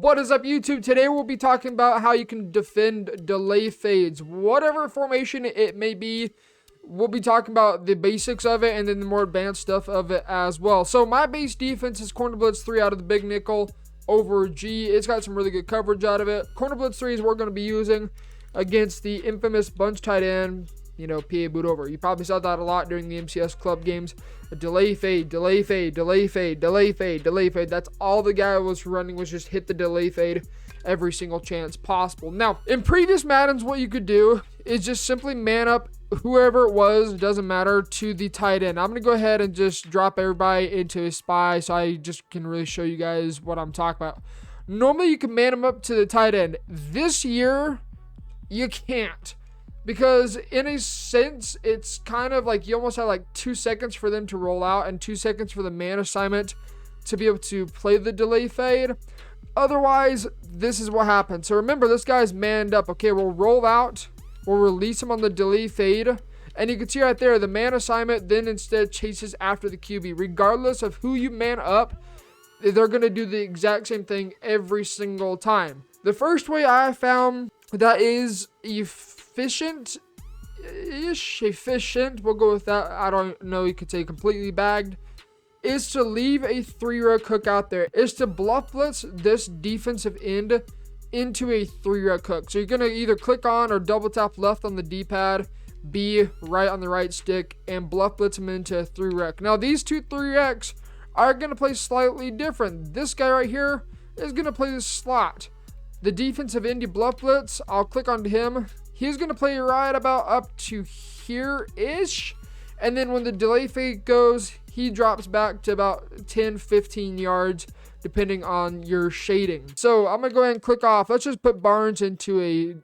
What is up, YouTube? Today we'll be talking about how you can defend delay fades, whatever formation it may be. We'll be talking about the basics of it and then the more advanced stuff of it as well. So my base defense is corner blitz 3 out of the big nickel over G. It's got some really good coverage out of it. Corner blitz 3 is what we're going to be using against the infamous bunch tight end, PA boot over. You probably saw that a lot during the MCS club games. A delay fade, delay fade, delay fade, delay fade, delay fade. That's all the guy was running, was just hit the delay fade every single chance possible. Now, in previous Maddens, what you could do is just simply man up whoever it was, doesn't matter, to the tight end. I'm going to go ahead and just drop everybody into a spy so I just can really show you guys what I'm talking about. Normally, you can man them up to the tight end. This year, you can't. Because in a sense, it's kind of like you almost have like 2 seconds for them to roll out and 2 seconds for the man assignment to be able to play the delay fade. Otherwise, this is what happens. So remember, this guy's manned up. Okay, we'll roll out. We'll release him on the delay fade. And you can see right there, the man assignment then instead chases after the QB. Regardless of who you man up, they're going to do the exact same thing every single time. The first way I found that is efficient, we'll go with that. I don't know, you could say completely bagged, is to leave a 3-rec hook out there, is to bluff blitz this defensive end into a 3-rec hook. So you're going to either click on or double tap left on the D-pad, B right on the right stick, and bluff blitz them into a 3-rec. Now these two 3-recs are going to play slightly different. This guy right here is going to play the slot. The defensive end you bluff blitz, I'll click onto him. He's going to play right about up to here-ish. And then when the delay fade goes, he drops back to about 10-15 yards, depending on your shading. So I'm going to go ahead and click off. Let's just put Barnes into a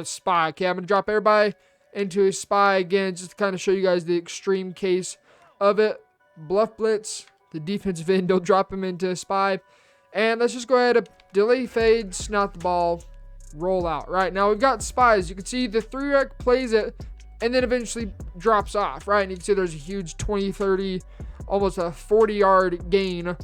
spy. Okay, I'm going to drop everybody into a spy again, just to kind of show you guys the extreme case of it. Bluff blitz, the defensive end, they'll drop him into a spy. And let's just go ahead and delay fade, snap the ball, roll out. Right, now we've got spies. You can see the 3-rec plays it and then eventually drops off, right? And you can see there's a huge 20, 30, almost a 40-yard gain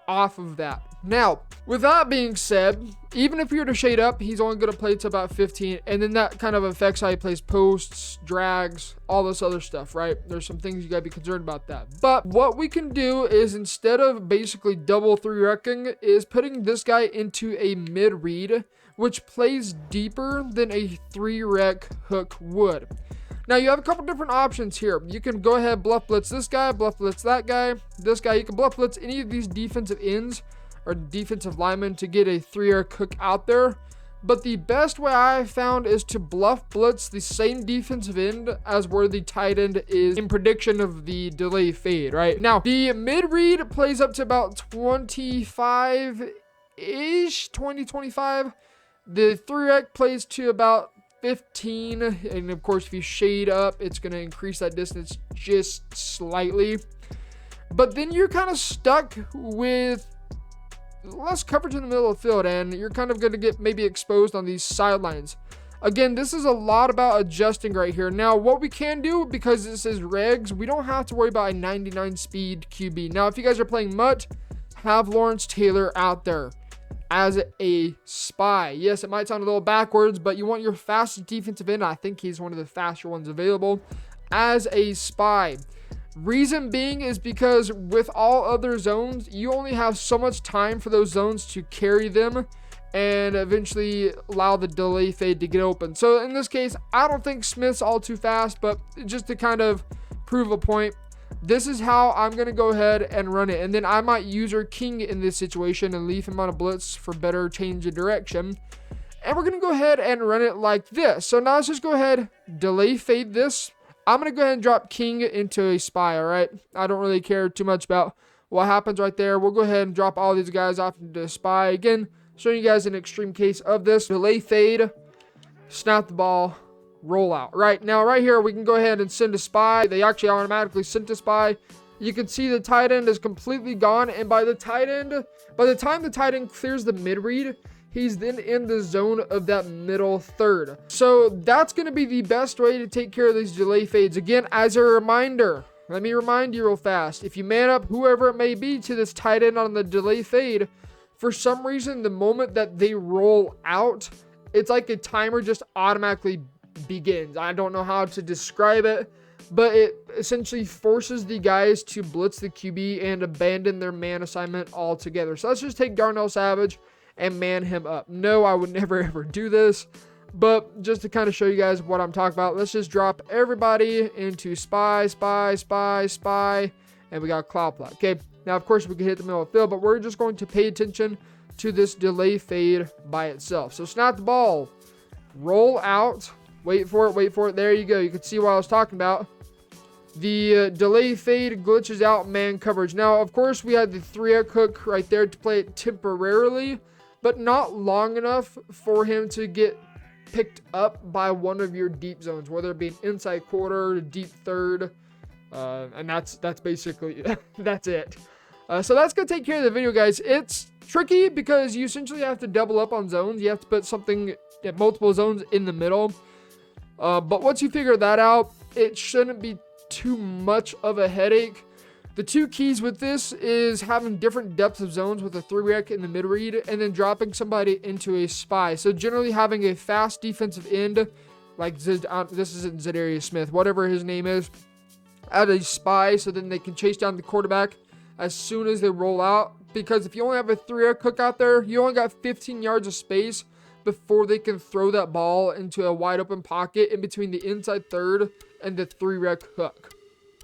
off of that. Now, with that being said, even if you're to shade up, he's only going to play to about 15, and then that kind of affects how he plays posts, drags, all this other stuff, right? There's some things you got to be concerned about that. But what we can do is, instead of basically double 3-recking, is putting this guy into a mid-read, which plays deeper than a 3-rec hook would. Now, you have a couple different options here. You can go ahead, bluff blitz this guy, bluff blitz that guy, this guy. You can bluff blitz any of these defensive ends or defensive linemen to get a 3-rec hook out there. But the best way I found is to bluff blitz the same defensive end as where the tight end is in prediction of the delay fade, right? Now, the mid-read plays up to about 25-ish, 20-25. The 3-rec plays to about 15, and of course if you shade up, it's going to increase that distance just slightly. But then you're kind of stuck with less coverage in the middle of the field, and you're kind of going to get maybe exposed on these sidelines. Again, this is a lot about adjusting right here. Now, what we can do, because this is regs, we don't have to worry about a 99 speed QB. Now, if you guys are playing MUT, have Lawrence Taylor out there as a spy. Yes, it might sound a little backwards, but you want your fastest defensive end. I think he's one of the faster ones available as a spy. Reason being is because with all other zones, you only have so much time for those zones to carry them and eventually allow the delay fade to get open. So in this case, I don't think Smith's all too fast, but just to kind of prove a point, this is how I'm going to go ahead and run it. And then I might user King in this situation and leave him on a blitz for better change of direction. And we're going to go ahead and run it like this. So now let's just go ahead, delay fade this. I'm going to go ahead and drop King into a spy, all right? I don't really care too much about what happens right there. We'll go ahead and drop all these guys off into a spy. Again, showing you guys an extreme case of this. Delay fade, snap the ball, roll out. Right, now right here, we can go ahead and send a spy. They actually automatically sent a spy. You can see the tight end is completely gone, and by the time the tight end clears the mid-read, he's then in the zone of that middle third. So that's going to be the best way to take care of these delay fades. Again, as a reminder, let me remind you real fast. If you man up whoever it may be to this tight end on the delay fade, for some reason, the moment that they roll out, it's like a timer just automatically begins. I don't know how to describe it, but it essentially forces the guys to blitz the QB and abandon their man assignment altogether. So let's just take Darnell Savage and man him up. No, I would never ever do this, but just to kind of show you guys what I'm talking about, let's just drop everybody into spy, and we got cloud plot. Okay, now of course we can hit the middle of the field, but we're just going to pay attention to this delay fade by itself. So snap the ball, roll out, wait for it. There you go. You can see what I was talking about. The delay fade glitches out man coverage. Now, of course, we had the 3-hook hook right there to play it temporarily, but not long enough for him to get picked up by one of your deep zones, whether it be an inside quarter, deep third, and that's basically that's it. So that's gonna take care of the video, guys. It's tricky because you essentially have to double up on zones. You have to put something at multiple zones in the middle. But once you figure that out, it shouldn't be too much of a headache. The two keys with this is having different depths of zones with a 3-rec in the mid-read and then dropping somebody into a spy. So generally having a fast defensive end, like this isn't Zadarius Smith, whatever his name is, at a spy so then they can chase down the quarterback as soon as they roll out. Because if you only have a 3-rec hook out there, you only got 15 yards of space before they can throw that ball into a wide open pocket in between the inside third and the 3-rec hook.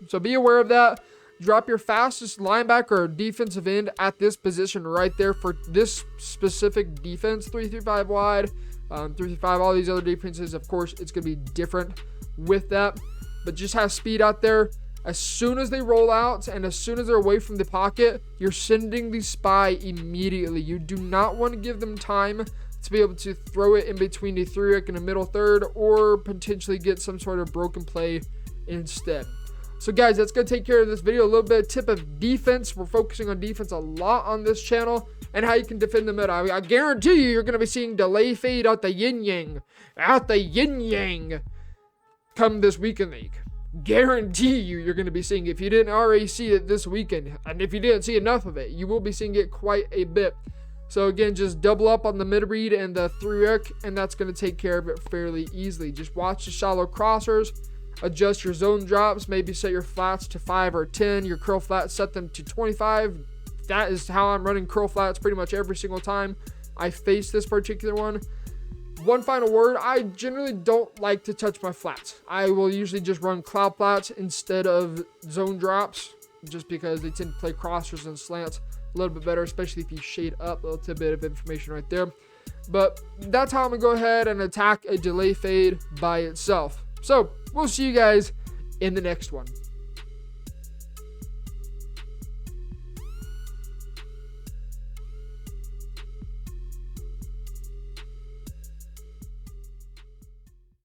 So be aware of that. Drop your fastest linebacker or defensive end at this position right there for this specific defense. 3-3-5 wide, 3-3-5, all these other defenses, of course, it's going to be different with that. But just have speed out there. As soon as they roll out and as soon as they're away from the pocket, you're sending the spy immediately. You do not want to give them time to be able to throw it in between the 3-rec and the middle third or potentially get some sort of broken play instead. So guys, that's going to take care of this video. A little bit of tip of defense. We're focusing on defense a lot on this channel and how you can defend the middle. I guarantee you're going to be seeing delay fade out the yin-yang. Come this weekend league. Guarantee you're going to be seeing it. If you didn't already see it this weekend, and if you didn't see enough of it, you will be seeing it quite a bit. So again, just double up on the mid-read and the 3-rec, and that's going to take care of it fairly easily. Just watch the shallow crossers, adjust your zone drops, maybe set your flats to 5 or 10, your curl flats, set them to 25. That is how I'm running curl flats pretty much every single time I face this particular one. One final word, I generally don't like to touch my flats. I will usually just run cloud flats instead of zone drops, just because they tend to play crossers and slants a little bit better, especially if you shade up. A little tidbit of information right there. But that's how I'm going to go ahead and attack a delay fade by itself. So we'll see you guys in the next one.